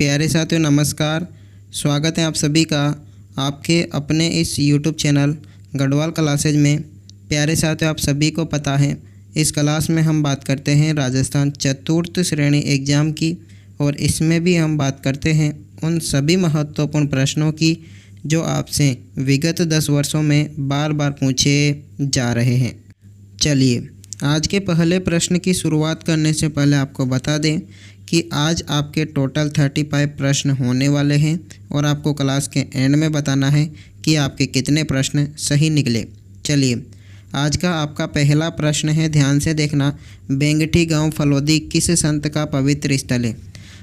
प्यारे साथियों नमस्कार। स्वागत है आप सभी का आपके अपने इस YouTube चैनल गढ़वाल क्लासेज में। प्यारे साथियों आप सभी को पता है इस क्लास में हम बात करते हैं राजस्थान चतुर्थ श्रेणी एग्ज़ाम की, और इसमें भी हम बात करते हैं उन सभी महत्वपूर्ण प्रश्नों की जो आपसे विगत 10 वर्षों में बार बार पूछे जा रहे हैं। चलिए आज के पहले प्रश्न की शुरुआत करने से पहले आपको बता दें कि आज आपके टोटल 35 प्रश्न होने वाले हैं और आपको क्लास के एंड में बताना है कि आपके कितने प्रश्न सही निकले। चलिए आज का आपका पहला प्रश्न है, ध्यान से देखना। बेंगठी गांव फलोदी किस संत का पवित्र स्थल है?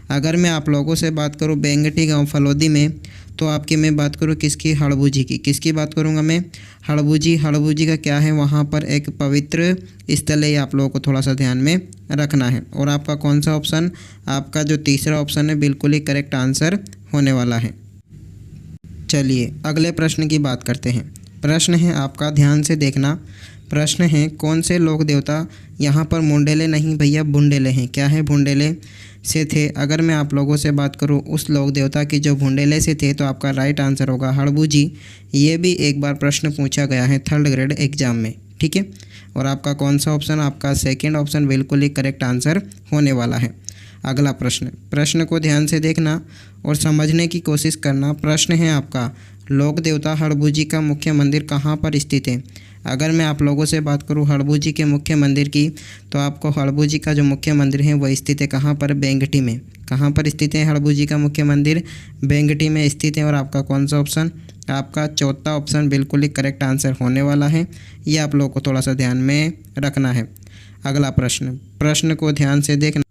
अगर मैं आप लोगों से बात करूं बेंगठी गांव फलोदी में, तो आपकी मैं बात करूं किसकी? हड़बूजी की। किसकी बात करूंगा मैं? हड़बूजी। हड़बूजी का क्या है? वहां पर एक पवित्र स्थल है, ये आप लोगों को थोड़ा सा ध्यान में रखना है। और आपका कौन सा ऑप्शन? आपका जो तीसरा ऑप्शन है बिल्कुल ही करेक्ट आंसर होने वाला है। चलिए अगले प्रश्न की बात करते हैं। प्रश्न है आपका, ध्यान से देखना। प्रश्न है कौन से लोक देवता यहाँ पर मुंडेले नहीं भैया बुंडेले हैं? क्या है? भुंडेले से थे। अगर मैं आप लोगों से बात करूं उस लोक देवता की जो भुंडेले से थे, तो आपका राइट आंसर होगा हड़बूजी। ये भी एक बार प्रश्न पूछा गया है 3rd ग्रेड एग्जाम में, ठीक है। और आपका कौन सा ऑप्शन? आपका सेकंड ऑप्शन बिल्कुल ही करेक्ट आंसर होने वाला है। अगला प्रश्न को ध्यान से देखना और समझने की कोशिश करना। प्रश्न है आपका, लोक देवता हड़बूजी का मुख्य मंदिर कहाँ पर स्थित है? अगर मैं आप लोगों से बात करूं हड़बूजी के मुख्य मंदिर की, तो आपको हड़बूजी का जो मुख्य मंदिर है वह स्थित है कहाँ पर? बेंगठी में। कहाँ पर स्थित है हड़बूजी का मुख्य मंदिर? बेंगठी में स्थित है। और आपका कौन सा ऑप्शन? आपका चौथा ऑप्शन बिल्कुल ही करेक्ट आंसर होने वाला है। ये आप लोगों को थोड़ा सा ध्यान में रखना है। अगला प्रश्न को ध्यान से देखना।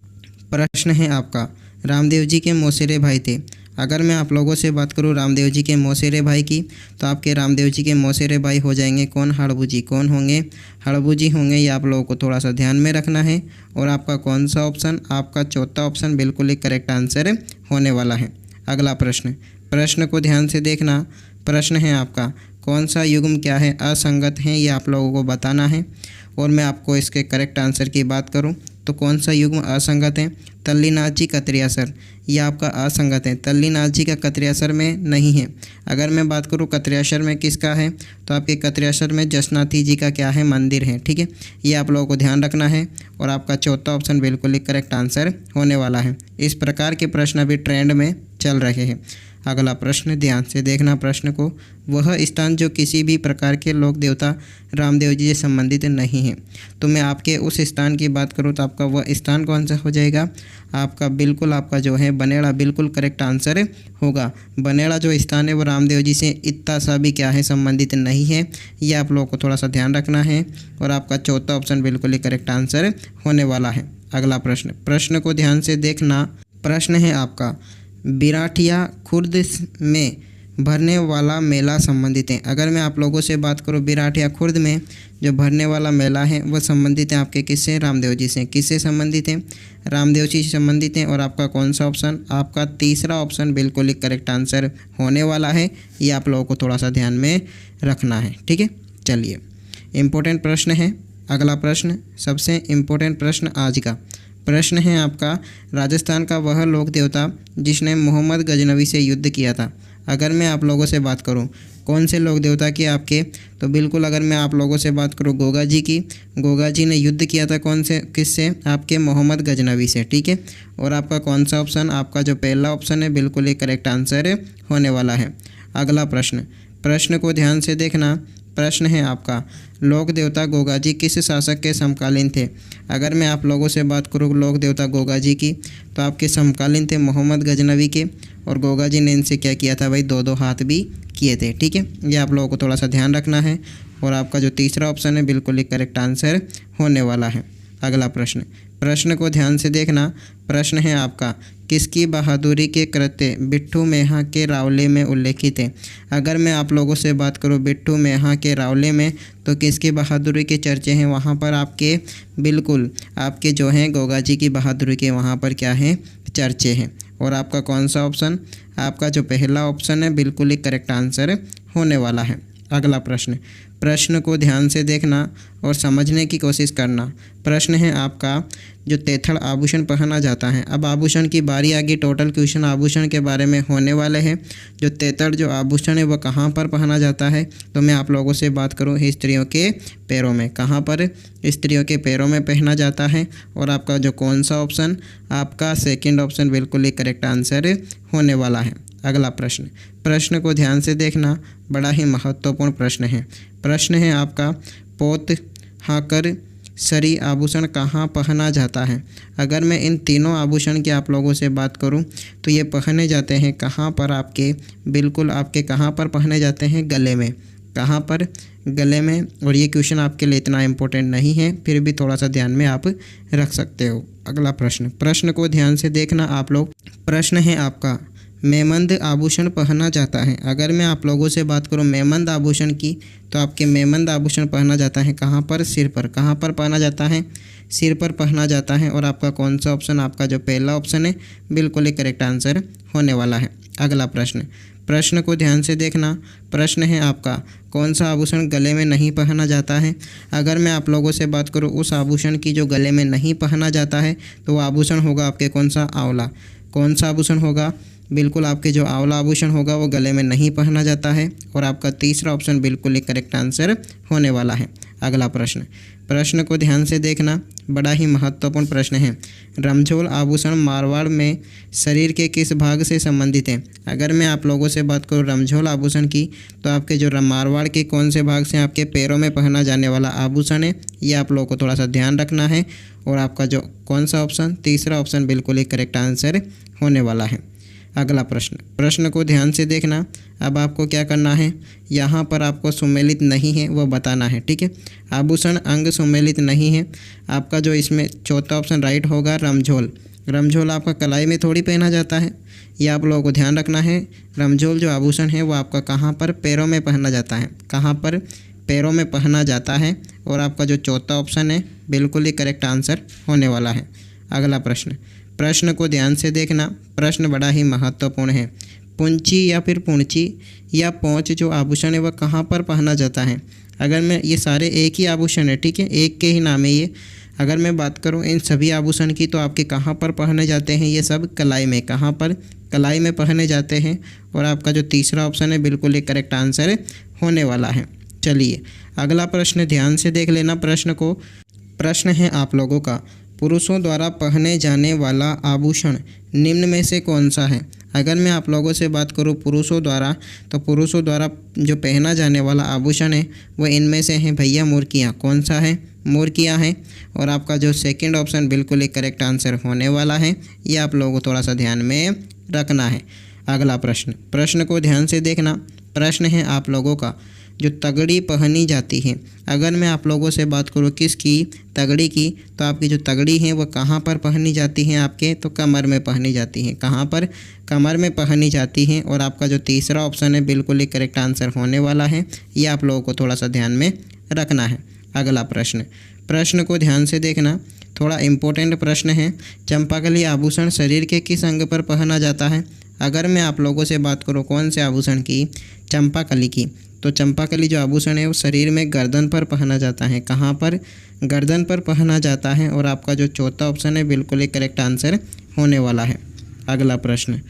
प्रश्न है आपका, रामदेव जी के मौसेरे भाई थे। अगर मैं आप लोगों से बात करूं रामदेव जी के मौसेरे भाई की, तो आपके रामदेव जी के मौसेरे भाई हो जाएंगे कौन? हड़बूजी। कौन होंगे? हड़बूजी होंगे। ये आप लोगों को थोड़ा सा ध्यान में रखना है। और आपका कौन सा ऑप्शन? आपका चौथा ऑप्शन बिल्कुल ही करेक्ट आंसर होने वाला है। अगला प्रश्न को ध्यान से देखना। प्रश्न है आपका, कौन सा युग्म क्या है? असंगत है, ये आप लोगों को बताना है। और मैं आपको इसके करेक्ट आंसर की बात करूं तो कौन सा युग्म असंगत है? तल्लीनाथ जी कतरियासर, ये आपका असंगत है। तल्लीनाथ जी का कतरियासर में नहीं है। अगर मैं बात करूं कतरियासर में किसका है, तो आपके कतरियासर में जसनाथी जी का क्या है? मंदिर है, ठीक है। ये आप लोगों को ध्यान रखना है। और आपका चौथा ऑप्शन बिल्कुल ही करेक्ट आंसर होने वाला है। इस प्रकार के प्रश्न अभी ट्रेंड में चल रहे हैं। अगला प्रश्न, ध्यान से देखना प्रश्न को। वह स्थान जो किसी भी प्रकार के लोक देवता रामदेव जी से संबंधित नहीं है। तो मैं आपके उस स्थान की बात करूं तो आपका वह स्थान कौन सा हो जाएगा? आपका जो है बनेड़ा, बिल्कुल करेक्ट आंसर होगा। बनेड़ा जो स्थान है वो रामदेव जी से इतना सा भी क्या है? संबंधित नहीं है। ये आप लोगों को थोड़ा सा ध्यान रखना है। और आपका चौथा ऑप्शन बिल्कुल ही करेक्ट आंसर होने वाला है। अगला प्रश्न को ध्यान से देखना। प्रश्न है आपका, बिराठिया खुर्द में भरने वाला मेला संबंधित है। अगर मैं आप लोगों से बात करूं बिराठिया खुर्द में जो भरने वाला मेला है वह संबंधित है आपके किससे? रामदेव जी से। किससे संबंधित है? रामदेव जी से संबंधित है। और आपका कौन सा ऑप्शन? आपका तीसरा ऑप्शन बिल्कुल ही करेक्ट आंसर होने वाला है। ये आप लोगों को थोड़ा सा ध्यान में रखना है, ठीक है। चलिए इम्पोर्टेंट प्रश्न है। अगला प्रश्न, सबसे इम्पोर्टेंट प्रश्न आज का प्रश्न है आपका, राजस्थान का वह लोक देवता जिसने मोहम्मद गजनवी से युद्ध किया था। अगर मैं आप लोगों से बात करूं कौन से लोक देवता की आपके, तो बिल्कुल अगर मैं आप लोगों से बात करूं गोगा जी की। गोगा जी ने युद्ध किया था कौन से? किससे? आपके मोहम्मद गजनवी से, ठीक है। और आपका कौन सा ऑप्शन? आपका जो पहला ऑप्शन है बिल्कुल ही करेक्ट आंसर होने वाला है। अगला प्रश्न को ध्यान से देखना। प्रश्न है आपका, लोक देवता गोगा जी किस शासक के समकालीन थे? अगर मैं आप लोगों से बात करूं लोक देवता गोगा जी की, तो आपके समकालीन थे मोहम्मद गजनवी के। और गोगा जी ने इनसे क्या किया था भाई? 2-2 हाथ भी किए थे, ठीक है। ये आप लोगों को थोड़ा सा ध्यान रखना है। और आपका जो तीसरा ऑप्शन है बिल्कुल ही करेक्ट आंसर होने वाला है। अगला प्रश्न को ध्यान से देखना। प्रश्न है आपका, किसकी बहादुरी के कृत्य बिट्ठू मेहा के रावले में उल्लेखित है? अगर मैं आप लोगों से बात करूं बिट्ठू मेहा के रावले में, तो किसकी बहादुरी के चर्चे हैं वहां पर? आपके बिल्कुल आपके जो हैं गोगा जी की बहादुरी के वहां पर क्या है? चर्चे हैं। और आपका कौन सा ऑप्शन? आपका जो पहला ऑप्शन है बिल्कुल ही करेक्ट आंसर होने वाला है। अगला प्रश्न को ध्यान से देखना और समझने की कोशिश करना। प्रश्न है आपका, जो तेथड़ आभूषण पहना जाता है। अब आभूषण की बारी आ गई। टोटल क्वेश्चन आभूषण के बारे में होने वाले हैं। जो तेथड़ जो आभूषण है वह कहाँ पर पहना जाता है, तो मैं आप लोगों से बात करूँ स्त्रियों के पैरों में। कहाँ पर? स्त्रियों के पैरों में पहना जाता है। और आपका जो कौन सा ऑप्शन? आपका सेकंड ऑप्शन बिल्कुल ही करेक्ट आंसर होने वाला है। अगला प्रश्न, प्रश्न को ध्यान से देखना, बड़ा ही महत्वपूर्ण प्रश्न है। प्रश्न है आपका, पोत हाकर सरी आभूषण कहाँ पहना जाता है। अगर मैं इन तीनों आभूषण की आप लोगों से बात करूं तो ये पहने जाते हैं कहाँ पर? आपके बिल्कुल आपके कहाँ पर पहने जाते हैं? गले में। कहाँ पर? गले में। और ये क्वेश्चन आपके लिए इतना इम्पोर्टेंट नहीं है, फिर भी थोड़ा सा ध्यान में आप रख सकते हो। अगला प्रश्न, प्रश्न को ध्यान से देखना आप लोग। प्रश्न है आपका, मेमंद आभूषण पहना जाता है। अगर मैं आप लोगों से बात करूं मेमंद आभूषण की, तो आपके मेमंद आभूषण पहना जाता है कहाँ पर? सिर पर। कहाँ पर पहना जाता है? सिर पर पहना जाता है। और आपका कौन सा ऑप्शन? आपका जो पहला ऑप्शन है बिल्कुल ही करेक्ट आंसर होने वाला है। अगला प्रश्न, प्रश्न को ध्यान से देखना। प्रश्न है आपका, कौन सा आभूषण गले में नहीं पहना जाता है। अगर मैं आप लोगों से बात करूं उस आभूषण की जो गले में नहीं पहना जाता है, तो वो आभूषण होगा आपके कौन सा? आंवला। कौन सा आभूषण होगा? बिल्कुल आपके जो आंवला आभूषण होगा वो गले में नहीं पहना जाता है। और आपका तीसरा ऑप्शन बिल्कुल ही करेक्ट आंसर होने वाला है। अगला प्रश्न, प्रश्न को ध्यान से देखना, बड़ा ही महत्वपूर्ण प्रश्न है। रमझोल आभूषण मारवाड़ में शरीर के किस भाग से संबंधित है। अगर मैं आप लोगों से बात करूँ रमझोल आभूषण की, तो आपके जो मारवाड़ के कौन से भाग से आपके पैरों में पहना जाने वाला आभूषण है, ये आप लोगों को थोड़ा सा ध्यान रखना है। और आपका जो कौन सा ऑप्शन? तीसरा ऑप्शन बिल्कुल ही करेक्ट आंसर होने वाला है। अगला प्रश्न, प्रश्न को ध्यान से देखना। अब आपको क्या करना है, यहाँ पर आपको सुमेलित नहीं है वो बताना है, ठीक है। आभूषण अंग सुमेलित नहीं है। आपका जो इसमें चौथा ऑप्शन राइट होगा रमझोल। रमझोल आपका कलाई में थोड़ी पहना जाता है, ये आप लोगों को ध्यान रखना है। रमझोल जो आभूषण है वो आपका कहाँ पर? पैरों में पहना जाता है। कहाँ पर? पैरों में पहना जाता है। और आपका जो चौथा ऑप्शन है बिल्कुल ही करेक्ट आंसर होने वाला है। अगला प्रश्न, प्रश्न को ध्यान से देखना। प्रश्न बड़ा ही महत्वपूर्ण है। पुंची या फिर पुंची या पोंच जो आभूषण है वह कहाँ पर पहना जाता है। अगर मैं ये सारे एक ही आभूषण है, ठीक है, एक के ही नाम है ये। अगर मैं बात करूँ इन सभी आभूषण की, तो आपके कहाँ पर पहने जाते हैं? ये सब कलाई में। कहाँ पर? कलाई में पहने जाते हैं। और आपका जो तीसरा ऑप्शन है बिल्कुल ही करेक्ट आंसर होने वाला है। चलिए अगला प्रश्न ध्यान से देख लेना प्रश्न को। प्रश्न है आप लोगों का, पुरुषों द्वारा पहने जाने वाला आभूषण निम्न में से कौन सा है। अगर मैं आप लोगों से बात करूं पुरुषों द्वारा, तो पुरुषों द्वारा जो पहना जाने वाला आभूषण है वो इनमें से है भैया मुर्कियाँ। कौन सा है? मुर्कियाँ है। और आपका जो सेकंड ऑप्शन बिल्कुल ही करेक्ट आंसर होने वाला है। ये आप लोगों को थोड़ा सा ध्यान में रखना है। अगला प्रश्न, प्रश्न को ध्यान से देखना। प्रश्न है आप लोगों का, जो तगड़ी पहनी जाती है। अगर मैं आप लोगों से बात करूँ किसकी? तगड़ी की, तो आपकी जो तगड़ी है वह कहाँ पर पहनी जाती है? आपके तो कमर में पहनी जाती है। कहाँ पर? कमर में पहनी जाती है। और आपका जो तीसरा ऑप्शन है बिल्कुल ही करेक्ट आंसर होने वाला है। ये आप लोगों को थोड़ा सा ध्यान में रखना है। अगला प्रश्न, प्रश्न को ध्यान से देखना, थोड़ा इम्पोर्टेंट प्रश्न है। चंपाकली आभूषण शरीर के किस अंग पर पहना जाता है। अगर मैं आप लोगों से बात करूँ कौन से आभूषण की? चंपाकली की, तो चंपाकली जो आभूषण है वो शरीर में गर्दन पर पहना जाता है। कहाँ पर? गर्दन पर पहना जाता है। और आपका जो चौथा ऑप्शन है बिल्कुल ही करेक्ट आंसर होने वाला है। अगला प्रश्न,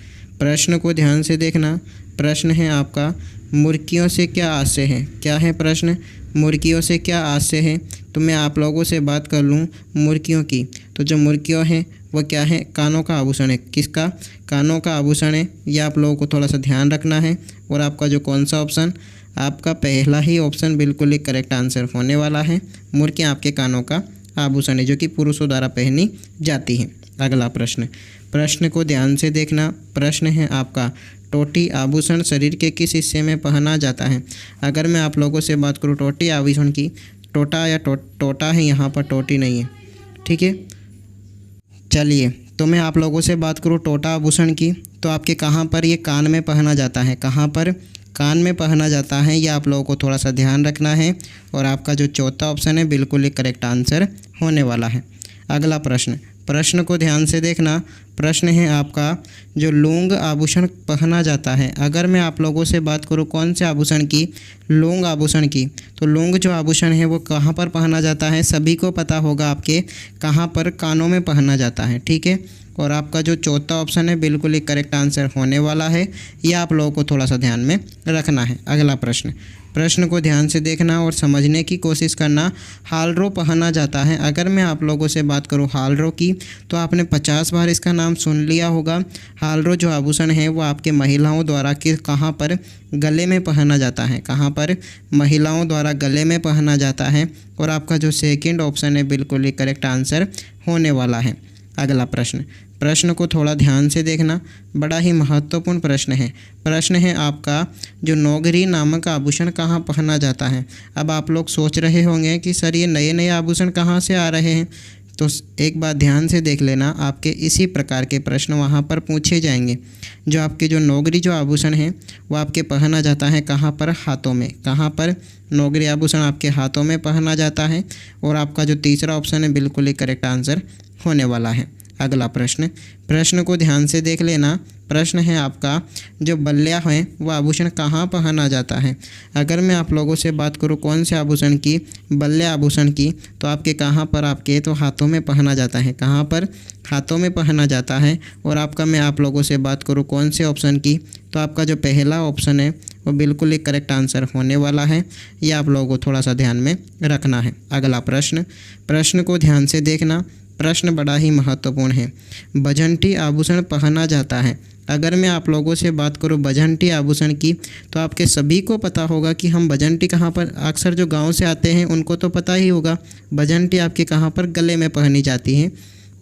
प्रश्न को ध्यान से देखना। प्रश्न है आपका, मुर्कियों से क्या आशय है। क्या है प्रश्न? मुर्कियों से क्या आशय है। तो मैं आप लोगों से बात कर लूँ मुर्कियों की, तो जो मुर्कियों हैं वो क्या है? कानों का आभूषण है। किसका? कानों का आभूषण है। यह आप लोगों को थोड़ा सा ध्यान रखना है। और आपका जो कौन सा ऑप्शन? आपका पहला ही ऑप्शन बिल्कुल ही करेक्ट आंसर होने वाला है। मुर्कियाँ आपके कानों का आभूषण है जो कि पुरुषों द्वारा पहनी जाती है। अगला प्रश्न, प्रश्न को ध्यान से देखना। प्रश्न है आपका, टोटी आभूषण शरीर के किस हिस्से में पहना जाता है। अगर मैं आप लोगों से बात करूँ टोटी आभूषण की, टोटा या टोटा है, यहाँ पर टोटी नहीं है, ठीक है। चलिए तो मैं आप लोगों से बात करूँ टोटा आभूषण की, तो आपके कहाँ पर ये कान में पहना जाता है। कहाँ पर? कान में पहना जाता है। ये आप लोगों को थोड़ा सा ध्यान रखना है। और आपका जो चौथा ऑप्शन है बिल्कुल ही करेक्ट आंसर होने वाला है। अगला प्रश्न, प्रश्न को ध्यान से देखना। प्रश्न है आपका, जो लौंग आभूषण पहना जाता है। अगर मैं आप लोगों से बात करूं कौन से आभूषण की, लौंग आभूषण की, तो लौंग जो आभूषण है वो कहाँ पर पहना जाता है, सभी को पता होगा आपके, कहाँ पर, कानों में पहना जाता है। ठीक है, और आपका जो चौथा ऑप्शन है बिल्कुल ही करेक्ट आंसर होने वाला है। यह आप लोगों को थोड़ा सा ध्यान में रखना है। अगला प्रश्न, प्रश्न को ध्यान से देखना और समझने की कोशिश करना। हालरो पहना जाता है। अगर मैं आप लोगों से बात करूं हालरो की, तो आपने 50 बार इसका नाम सुन लिया होगा। हालरो जो आभूषण है वो आपके महिलाओं द्वारा कहाँ पर, गले में पहना जाता है। कहाँ पर, महिलाओं द्वारा गले में पहना जाता है। और आपका जो सेकंड ऑप्शन है बिल्कुल ही करेक्ट आंसर होने वाला है। अगला प्रश्न, प्रश्न को थोड़ा ध्यान से देखना, बड़ा ही महत्वपूर्ण प्रश्न है। प्रश्न है आपका, जो नौगरी नामक आभूषण कहाँ पहना जाता है। अब आप लोग सोच रहे होंगे कि सर ये नए नए आभूषण कहाँ से आ रहे हैं, तो एक बात ध्यान से देख लेना, आपके इसी प्रकार के प्रश्न वहाँ पर पूछे जाएंगे। जो आपके जो नौगरी जो आभूषण हैं वो आपके पहना जाता है कहाँ पर, हाथों में। कहाँ पर, नौगरी आभूषण आपके हाथों में पहना जाता है। और आपका जो तीसरा ऑप्शन है बिल्कुल ही करेक्ट आंसर होने वाला है। अगला प्रश्न, प्रश्न को ध्यान से देख लेना। प्रश्न है आपका, जो बल्लियाँ हैं वो आभूषण कहाँ पहना जाता है। अगर मैं आप लोगों से बात करूँ कौन से आभूषण की, बल्ले आभूषण की, तो आपके कहाँ पर, आपके तो हाथों में पहना जाता है। कहाँ पर, हाथों में पहना जाता है। और आपका मैं आप लोगों से बात करूँ कौन से ऑप्शन की, तो आपका जो पहला ऑप्शन है वो बिल्कुल ही करेक्ट आंसर होने वाला है। ये आप लोगों को थोड़ा सा ध्यान में रखना है। अगला प्रश्न, प्रश्न को ध्यान से देखना। प्रश्न बड़ा ही महत्वपूर्ण है। बजंटी आभूषण पहना जाता है। अगर मैं आप लोगों से बात करूं बजंटी आभूषण की, तो आपके सभी को पता होगा कि हम बजंटी कहाँ पर, अक्सर जो गांव से आते हैं उनको तो पता ही होगा, बजंटी आपके कहाँ पर, गले में पहनी जाती है।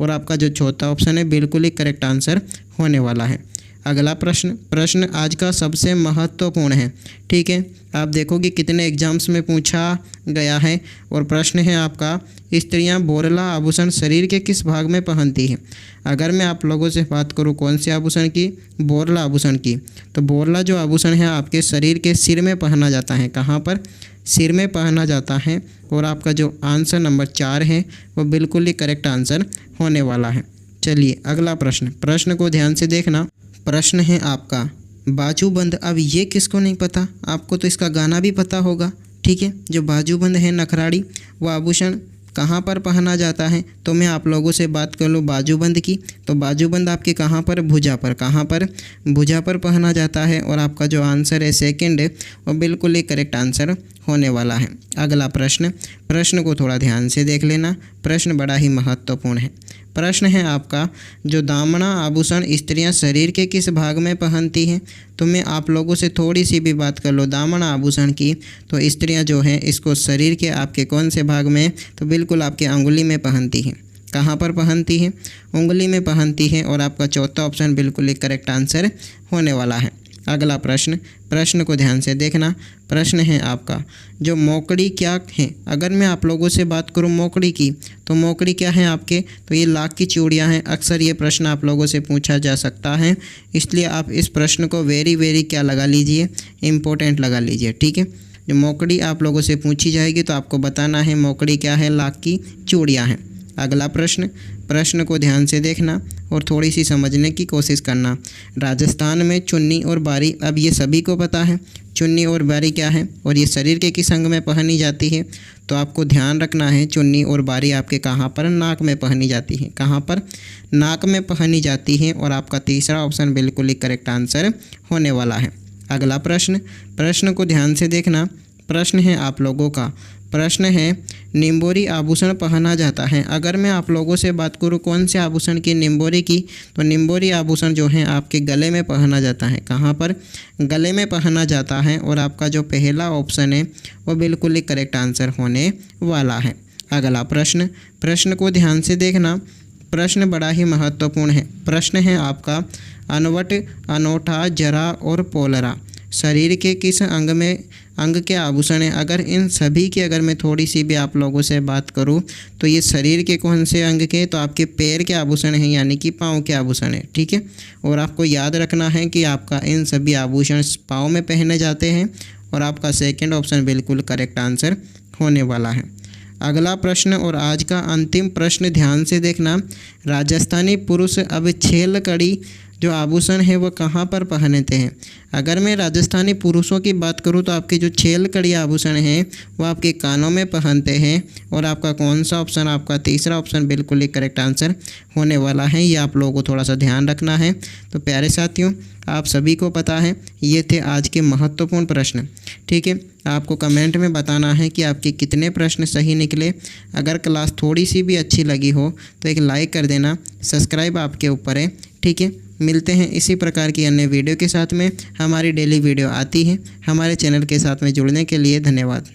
और आपका जो चौथा ऑप्शन है बिल्कुल ही करेक्ट आंसर होने वाला है। अगला प्रश्न, प्रश्न आज का सबसे महत्वपूर्ण है। ठीक है, आप देखोगे कितने एग्जाम्स में पूछा गया है। और प्रश्न है आपका, स्त्रियां बोरला आभूषण शरीर के किस भाग में पहनती हैं। अगर मैं आप लोगों से बात करूं कौन से आभूषण की, बोरला आभूषण की, तो बोरला जो आभूषण है आपके शरीर के सिर में पहना जाता है। कहाँ पर, सिर में पहना जाता है। और आपका जो आंसर नंबर 4 है वो बिल्कुल ही करेक्ट आंसर होने वाला है। चलिए अगला प्रश्न, प्रश्न को ध्यान से देखना। प्रश्न है आपका, बाजूबंद। अब ये किसको नहीं पता, आपको तो इसका गाना भी पता होगा। ठीक है, जो बाजूबंद है नखराड़ी, वो आभूषण कहाँ पर पहना जाता है। तो मैं आप लोगों से बात कर लूँ बाजूबंद की, तो बाजूबंद आपके कहाँ पर, भुजा पर। कहाँ पर, भुजा पर पहना जाता है। और आपका जो आंसर है सेकंड है वो बिल्कुल ही करेक्ट आंसर होने वाला है। अगला प्रश्न, प्रश्न को थोड़ा ध्यान से देख लेना। प्रश्न बड़ा ही महत्वपूर्ण है। प्रश्न है आपका, जो दामना आभूषण स्त्रियां शरीर के किस भाग में पहनती हैं। तो मैं आप लोगों से थोड़ी सी भी बात कर लो दामना आभूषण की, तो स्त्रियां जो हैं इसको शरीर के आपके कौन से भाग में, तो बिल्कुल आपके अंगुली में पहनती हैं। कहाँ पर पहनती हैं, उंगली में पहनती हैं। और आपका चौथा ऑप्शन बिल्कुल ही करेक्ट आंसर होने वाला है। अगला प्रश्न, प्रश्न को ध्यान से देखना। प्रश्न है आपका, जो मोकड़ी क्या है। अगर मैं आप लोगों से बात करूं मोकड़ी की, तो मोकड़ी क्या है आपके, तो ये लाख की चूड़ियां हैं। अक्सर ये प्रश्न आप लोगों से पूछा जा सकता है, इसलिए आप इस प्रश्न को वेरी क्या लगा लीजिए, इम्पोर्टेंट लगा लीजिए। ठीक है, जो मोकड़ी आप लोगों से पूछी जाएगी तो आपको बताना है मोकड़ी क्या है, लाख की चूड़ियाँ हैं। अगला प्रश्न, प्रश्न को ध्यान से देखना और थोड़ी सी समझने की कोशिश करना। राजस्थान में चुन्नी और बारी, अब ये सभी को पता है चुन्नी और बारी क्या है और ये शरीर के किस अंग में पहनी जाती है। तो आपको ध्यान रखना है चुन्नी और बारी आपके कहाँ पर, नाक में पहनी जाती है। कहाँ पर, नाक में पहनी जाती है। और आपका तीसरा ऑप्शन बिल्कुल ही करेक्ट आंसर होने वाला है। अगला प्रश्न, प्रश्न को ध्यान से देखना। प्रश्न है आप लोगों का, प्रश्न है निम्बोरी आभूषण पहना जाता है। अगर मैं आप लोगों से बात करूं कौन से आभूषण की, निम्बोरी की, तो निम्बोरी आभूषण जो है आपके गले में पहना जाता है। कहाँ पर, गले में पहना जाता है। और आपका जो पहला ऑप्शन है वो बिल्कुल ही करेक्ट आंसर होने वाला है। अगला प्रश्न, प्रश्न को ध्यान से देखना। प्रश्न बड़ा ही महत्वपूर्ण है। प्रश्न है आपका, अनवट, अनोठा, जरा और पोलरा शरीर के किस अंग के आभूषण हैं। अगर इन सभी की अगर मैं थोड़ी सी भी आप लोगों से बात करूं तो ये शरीर के कौन से अंग के, तो आपके पैर के आभूषण हैं, यानी कि पाँव के आभूषण हैं। ठीक है, और आपको याद रखना है कि आपका इन सभी आभूषण पाँव में पहने जाते हैं। और आपका सेकंड ऑप्शन बिल्कुल करेक्ट आंसर होने वाला है। अगला प्रश्न और आज का अंतिम प्रश्न ध्यान से देखना। राजस्थानी पुरुष अब छेल कड़ी जो आभूषण है वो कहाँ पर पहनते हैं? अगर मैं राजस्थानी पुरुषों की बात करूँ तो आपके जो छेल कड़ी आभूषण हैं वो आपके कानों में पहनते हैं। और आपका कौन सा ऑप्शन? आपका तीसरा ऑप्शन बिल्कुल ही करेक्ट आंसर होने वाला है। ये आप लोगों को थोड़ा सा ध्यान रखना है। तो प्यारे साथियों, आप सभी को पता है ये थे आज के महत्वपूर्ण प्रश्न। ठीक है, आपको कमेंट में बताना है कि आपके कितने प्रश्न सही निकले। अगर क्लास थोड़ी सी भी अच्छी लगी हो तो एक लाइक कर देना। सब्सक्राइब आपके ऊपर है। ठीक है, मिलते हैं इसी प्रकार की अन्य वीडियो के साथ में। हमारी डेली वीडियो आती है। हमारे चैनल के साथ में जुड़ने के लिए धन्यवाद।